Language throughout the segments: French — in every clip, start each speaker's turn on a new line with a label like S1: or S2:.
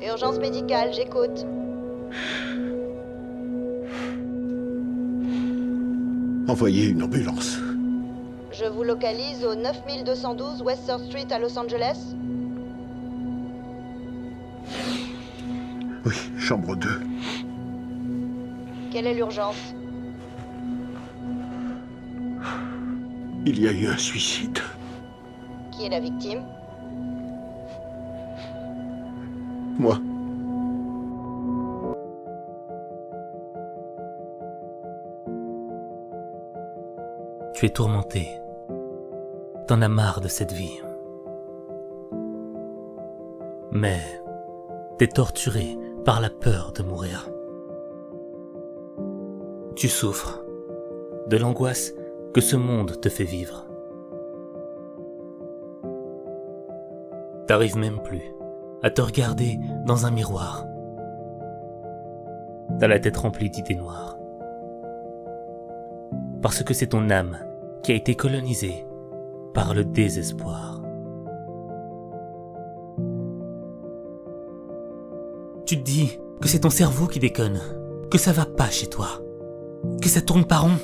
S1: Urgence médicale, j'écoute.
S2: Envoyez une ambulance.
S1: Je vous localise au 9212 West Third Street à Los Angeles.
S2: Oui, chambre 2.
S1: Quelle est l'urgence?
S2: Il y a eu un suicide.
S1: Qui est la victime?
S2: Moi.
S3: Tu es tourmenté. T'en as marre de cette vie. Mais t'es torturé par la peur de mourir. Tu souffres de l'angoisse que ce monde te fait vivre. T'arrives même plus à te regarder dans un miroir. T'as la tête remplie d'idées noires. Parce que c'est ton âme qui a été colonisée par le désespoir. Tu te dis que c'est ton cerveau qui déconne, que ça va pas chez toi, que ça tourne pas rond.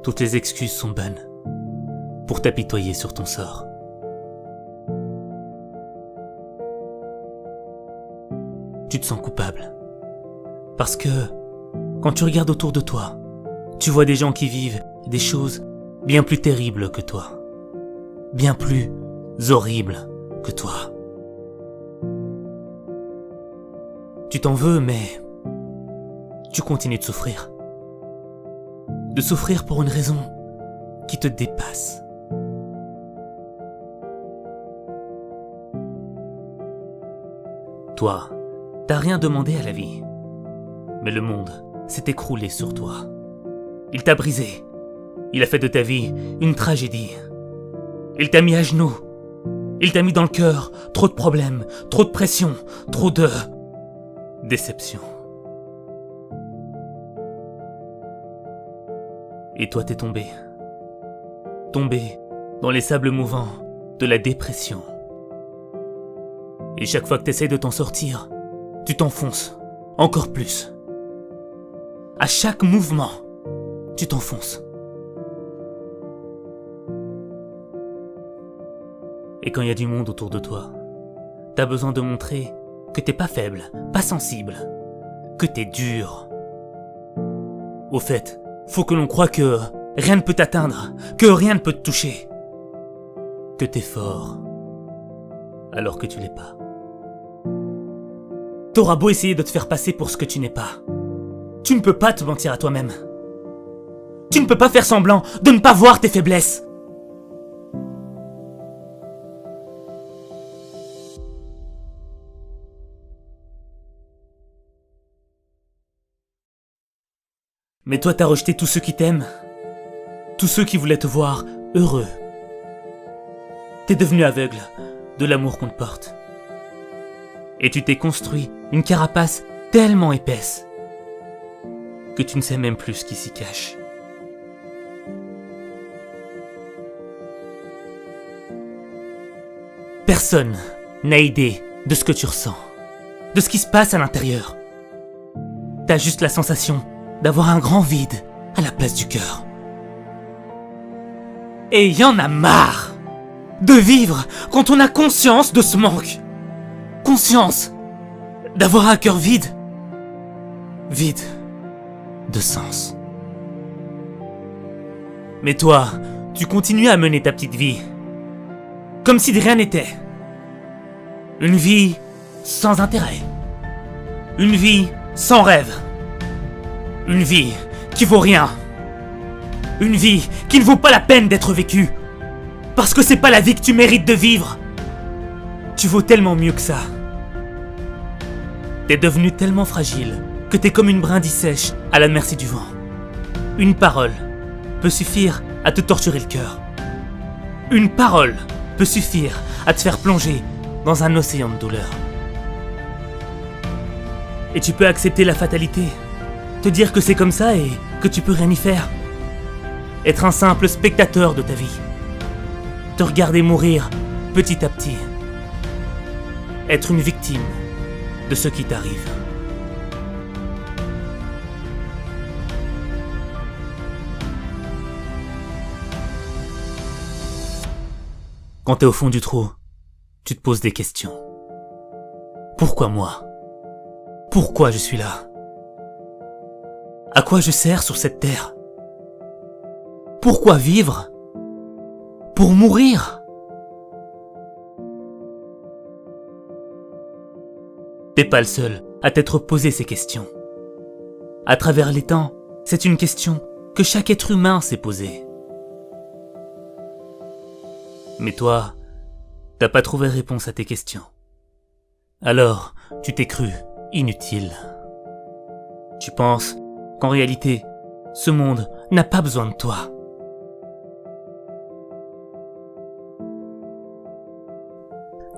S3: Toutes les excuses sont bonnes pour t'apitoyer sur ton sort. Tu te sens coupable. Parce que, quand tu regardes autour de toi, tu vois des gens qui vivent des choses bien plus terribles que toi. Bien plus horribles que toi. Tu t'en veux, mais tu continues de souffrir. De souffrir pour une raison qui te dépasse. Toi, t'as rien demandé à la vie. Mais le monde s'est écroulé sur toi. Il t'a brisé. Il a fait de ta vie une tragédie. Il t'a mis à genoux. Il t'a mis dans le cœur trop de problèmes, trop de pression, trop de déception. Et toi t'es tombé. Tombé dans les sables mouvants de la dépression. Et chaque fois que t'essayes de t'en sortir, tu t'enfonces encore plus. À chaque mouvement, tu t'enfonces. Et quand il y a du monde autour de toi, t'as besoin de montrer que t'es pas faible, pas sensible, que t'es dur. Au fait, faut que l'on croie que rien ne peut t'atteindre, que rien ne peut te toucher. Que t'es fort, alors que tu l'es pas. T'auras beau essayer de te faire passer pour ce que tu n'es pas. Tu ne peux pas te mentir à toi-même. Tu ne peux pas faire semblant de ne pas voir tes faiblesses. Mais toi, t'as rejeté tous ceux qui t'aiment. Tous ceux qui voulaient te voir heureux. T'es devenu aveugle de l'amour qu'on te porte. Et tu t'es construit une carapace tellement épaisse que tu ne sais même plus ce qui s'y cache. Personne n'a idée de ce que tu ressens, de ce qui se passe à l'intérieur. T'as juste la sensation d'avoir un grand vide à la place du cœur. Et y en a marre de vivre quand on a conscience de ce manque. Conscience d'avoir un cœur vide. Vide de sens. Mais toi, tu continues à mener ta petite vie. Comme si de rien n'était. Une vie sans intérêt. Une vie sans rêve. Une vie qui vaut rien. Une vie qui ne vaut pas la peine d'être vécue. Parce que c'est pas la vie que tu mérites de vivre. Tu vaux tellement mieux que ça. T'es devenu tellement fragile que t'es comme une brindille sèche à la merci du vent. Une parole peut suffire à te torturer le cœur. Une parole peut suffire à te faire plonger dans un océan de douleur. Et tu peux accepter la fatalité, te dire que c'est comme ça et que tu peux rien y faire. Être un simple spectateur de ta vie. Te regarder mourir petit à petit, être une victime de ce qui t'arrive. Quand t'es au fond du trou, tu te poses des questions. Pourquoi moi? Pourquoi je suis là? À quoi je sers sur cette terre? Pourquoi vivre? Pour mourir? T'es pas le seul à t'être posé ces questions. À travers les temps, c'est une question que chaque être humain s'est posée. Mais toi, t'as pas trouvé réponse à tes questions. Alors, tu t'es cru inutile. Tu penses qu'en réalité, ce monde n'a pas besoin de toi.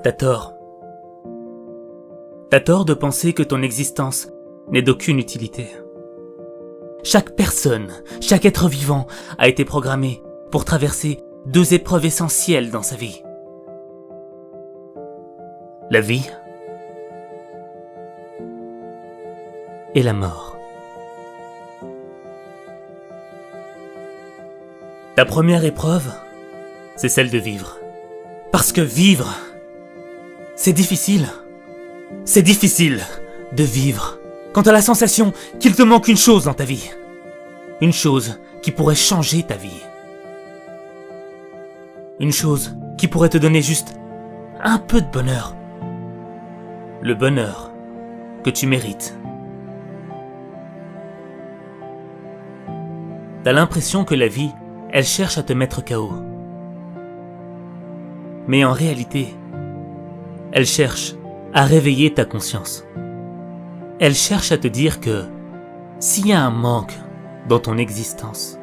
S3: T'as tort. T'as tort de penser que ton existence n'est d'aucune utilité. Chaque personne, chaque être vivant a été programmé pour traverser 2 épreuves essentielles dans sa vie. La vie et la mort. Ta première épreuve, c'est celle de vivre. Parce que vivre, c'est difficile. C'est difficile de vivre quand t'as la sensation qu'il te manque une chose dans ta vie. Une chose qui pourrait changer ta vie. Une chose qui pourrait te donner juste un peu de bonheur. Le bonheur que tu mérites. T'as l'impression que la vie, elle cherche à te mettre KO. Mais en réalité, elle cherche à réveiller ta conscience. Elle cherche à te dire que s'il y a un manque dans ton existence,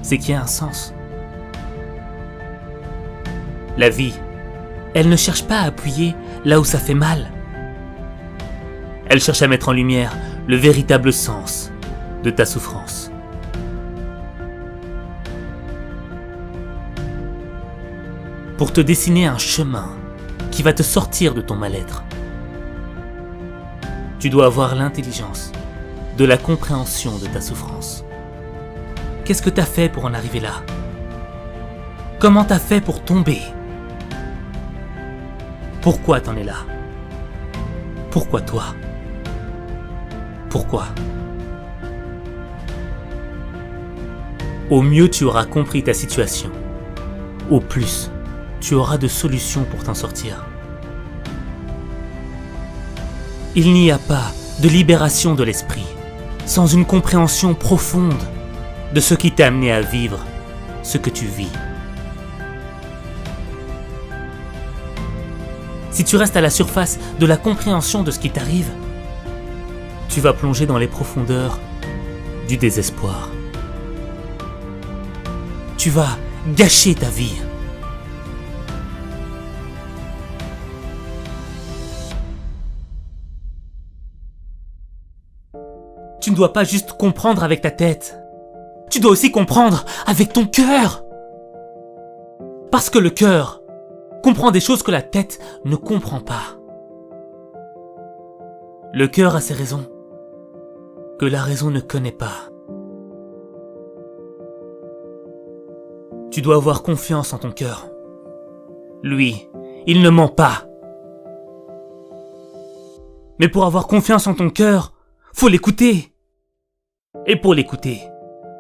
S3: c'est qu'il y a un sens. La vie, elle ne cherche pas à appuyer là où ça fait mal. Elle cherche à mettre en lumière le véritable sens de ta souffrance. Pour te dessiner un chemin qui va te sortir de ton mal-être. Tu dois avoir l'intelligence de la compréhension de ta souffrance. Qu'est-ce que t'as fait pour en arriver là? Comment t'as fait pour tomber? Pourquoi t'en es là? Pourquoi toi? Pourquoi? Au mieux tu auras compris ta situation. Au plus, tu auras de solutions pour t'en sortir. Il n'y a pas de libération de l'esprit sans une compréhension profonde de ce qui t'a amené à vivre ce que tu vis. Si tu restes à la surface de la compréhension de ce qui t'arrive, tu vas plonger dans les profondeurs du désespoir. Tu vas gâcher ta vie. Tu ne dois pas juste comprendre avec ta tête. Tu dois aussi comprendre avec ton cœur. Parce que le cœur comprend des choses que la tête ne comprend pas. Le cœur a ses raisons que la raison ne connaît pas. Tu dois avoir confiance en ton cœur. Lui, il ne ment pas. Mais pour avoir confiance en ton cœur, faut l'écouter. Et pour l'écouter,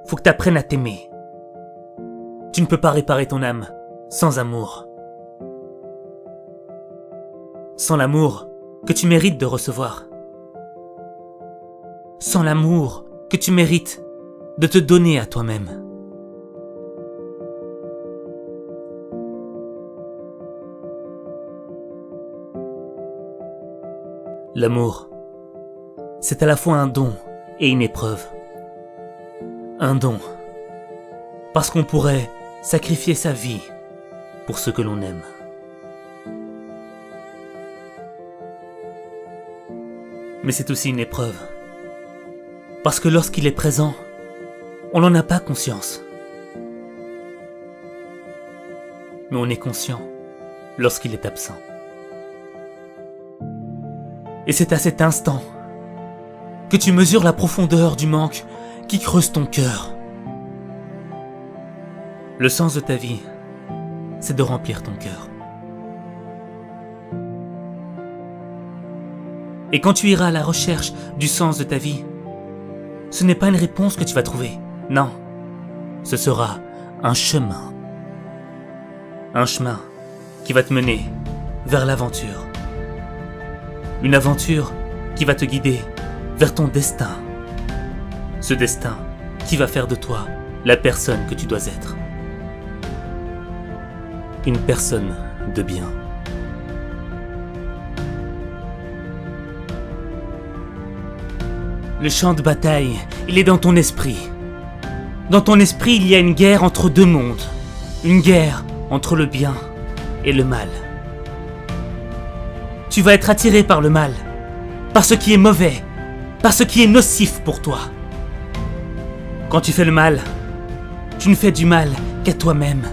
S3: faut que tu apprennes à t'aimer. Tu ne peux pas réparer ton âme sans amour. Sans l'amour que tu mérites de recevoir. Sans l'amour que tu mérites de te donner à toi-même. L'amour, c'est à la fois un don et une épreuve. Un don, parce qu'on pourrait sacrifier sa vie pour ce que l'on aime. Mais c'est aussi une épreuve, parce que lorsqu'il est présent, on n'en a pas conscience. Mais on est conscient lorsqu'il est absent. Et c'est à cet instant que tu mesures la profondeur du manque qui creuse ton cœur. Le sens de ta vie, c'est de remplir ton cœur. Et quand tu iras à la recherche du sens de ta vie, ce n'est pas une réponse que tu vas trouver. Non, ce sera un chemin. Un chemin qui va te mener vers l'aventure. Une aventure qui va te guider vers ton destin. Ce destin qui va faire de toi la personne que tu dois être. Une personne de bien. Le champ de bataille, il est dans ton esprit. Dans ton esprit, il y a une guerre entre deux mondes. Une guerre entre le bien et le mal. Tu vas être attiré par le mal, par ce qui est mauvais, par ce qui est nocif pour toi. Quand tu fais le mal, tu ne fais du mal qu'à toi-même.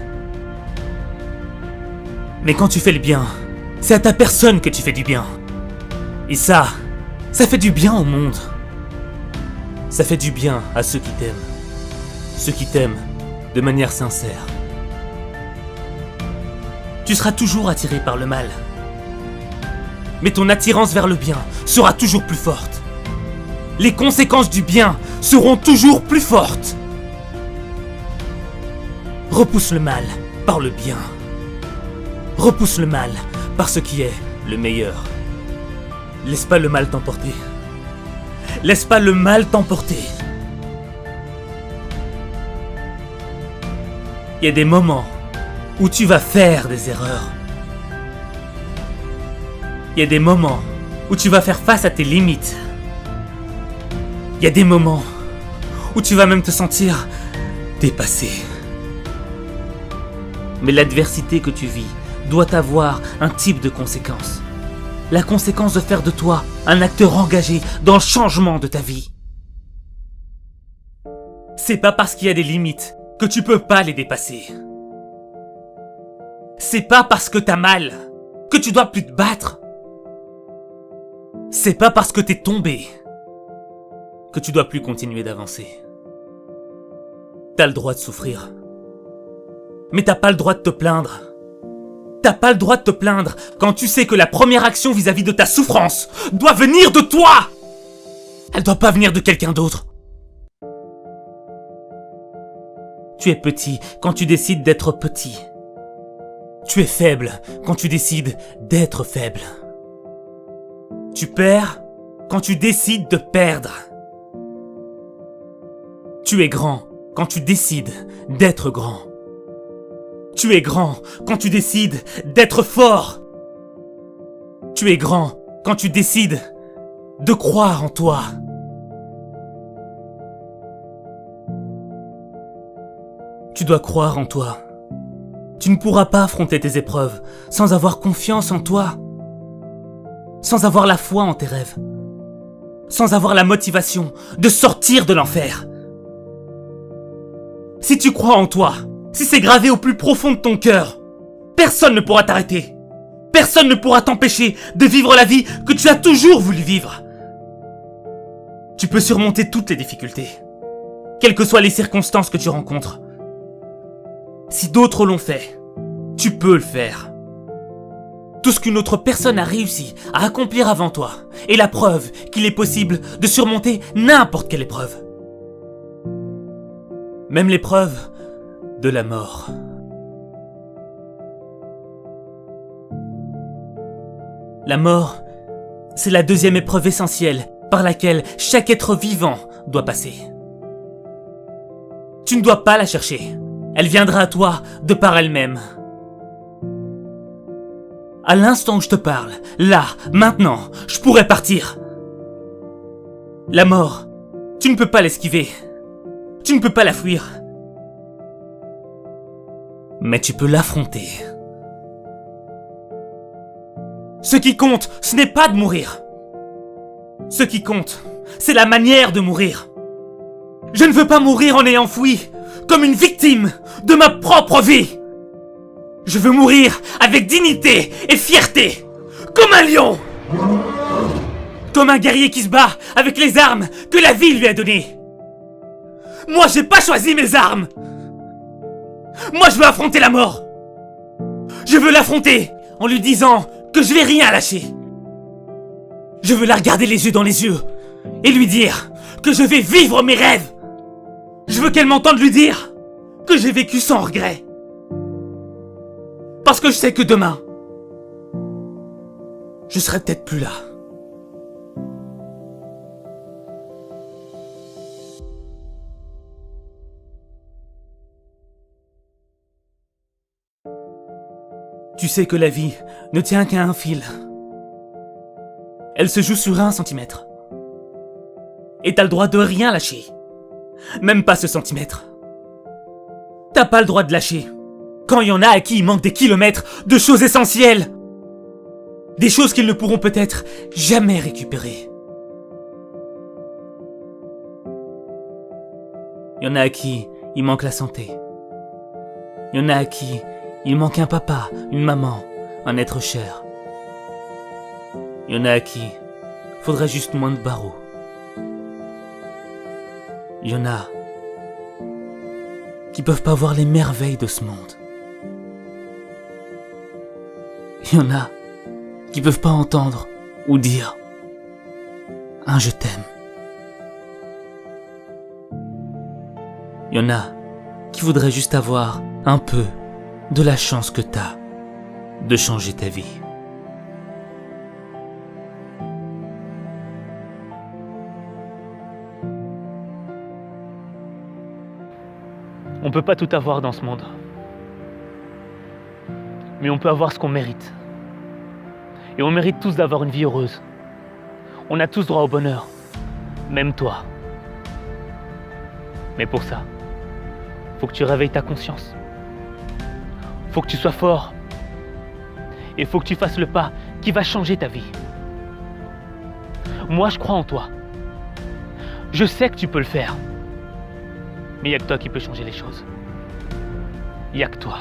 S3: Mais quand tu fais le bien, c'est à ta personne que tu fais du bien. Et ça fait du bien au monde. Ça fait du bien à ceux qui t'aiment. Ceux qui t'aiment de manière sincère. Tu seras toujours attiré par le mal. Mais ton attirance vers le bien sera toujours plus forte. Les conséquences du bien seront toujours plus fortes. Repousse le mal par le bien. Repousse le mal par ce qui est le meilleur. Laisse pas le mal t'emporter. Laisse pas le mal t'emporter. Il y a des moments où tu vas faire des erreurs. Il y a des moments où tu vas faire face à tes limites. Il y a des moments où tu vas même te sentir dépassé. Mais l'adversité que tu vis doit avoir un type de conséquence. La conséquence de faire de toi un acteur engagé dans le changement de ta vie. C'est pas parce qu'il y a des limites que tu peux pas les dépasser. C'est pas parce que t'as mal que tu dois plus te battre. C'est pas parce que t'es tombé que tu dois plus continuer d'avancer. T'as le droit de souffrir. Mais t'as pas le droit de te plaindre. T'as pas le droit de te plaindre quand tu sais que la première action vis-à-vis de ta souffrance doit venir de toi. Elle doit pas venir de quelqu'un d'autre. Tu es petit quand tu décides d'être petit. Tu es faible quand tu décides d'être faible. Tu perds quand tu décides de perdre. Tu es grand quand tu décides d'être grand. Tu es grand quand tu décides d'être fort. Tu es grand quand tu décides de croire en toi. Tu dois croire en toi. Tu ne pourras pas affronter tes épreuves sans avoir confiance en toi. Sans avoir la foi en tes rêves. Sans avoir la motivation de sortir de l'enfer. Si tu crois en toi, si c'est gravé au plus profond de ton cœur, personne ne pourra t'arrêter. Personne ne pourra t'empêcher de vivre la vie que tu as toujours voulu vivre. Tu peux surmonter toutes les difficultés, quelles que soient les circonstances que tu rencontres. Si d'autres l'ont fait, tu peux le faire. Tout ce qu'une autre personne a réussi à accomplir avant toi est la preuve qu'il est possible de surmonter n'importe quelle épreuve. Même l'épreuve de la mort. La mort, c'est la deuxième épreuve essentielle par laquelle chaque être vivant doit passer. Tu ne dois pas la chercher. Elle viendra à toi de par elle-même. À l'instant où je te parle, là, maintenant, je pourrais partir. La mort, tu ne peux pas l'esquiver. Tu ne peux pas la fuir. Mais tu peux l'affronter. Ce qui compte, ce n'est pas de mourir. Ce qui compte, c'est la manière de mourir. Je ne veux pas mourir en ayant fui, comme une victime de ma propre vie. Je veux mourir avec dignité et fierté, comme un lion. Comme un guerrier qui se bat avec les armes que la vie lui a données. Moi, j'ai pas choisi mes armes. Moi, je veux affronter la mort. Je veux l'affronter en lui disant que je vais rien lâcher. Je veux la regarder les yeux dans les yeux et lui dire que je vais vivre mes rêves. Je veux qu'elle m'entende lui dire que j'ai vécu sans regret. Parce que je sais que demain, je serai peut-être plus là. Tu sais que la vie ne tient qu'à un fil. Elle se joue sur 1 centimètre. Et t'as le droit de rien lâcher. Même pas ce centimètre. T'as pas le droit de lâcher. Quand il y en a à qui il manque des kilomètres de choses essentielles. Des choses qu'ils ne pourront peut-être jamais récupérer. Il y en a à qui il manque la santé. Il y en a à qui il manque un papa, une maman, un être cher. Il y en a à qui faudrait juste moins de barreaux. Il y en a qui peuvent pas voir les merveilles de ce monde. Il y en a qui peuvent pas entendre ou dire un je t'aime. Il y en a qui voudraient juste avoir un peu de la chance que t'as de changer ta vie. On peut pas tout avoir dans ce monde. Mais on peut avoir ce qu'on mérite. Et on mérite tous d'avoir une vie heureuse. On a tous droit au bonheur. Même toi. Mais pour ça, faut que tu réveilles ta conscience. Faut que tu sois fort. Et faut que tu fasses le pas qui va changer ta vie. Moi, je crois en toi. Je sais que tu peux le faire. Mais il n'y a que toi qui peux changer les choses. Il n'y a que toi.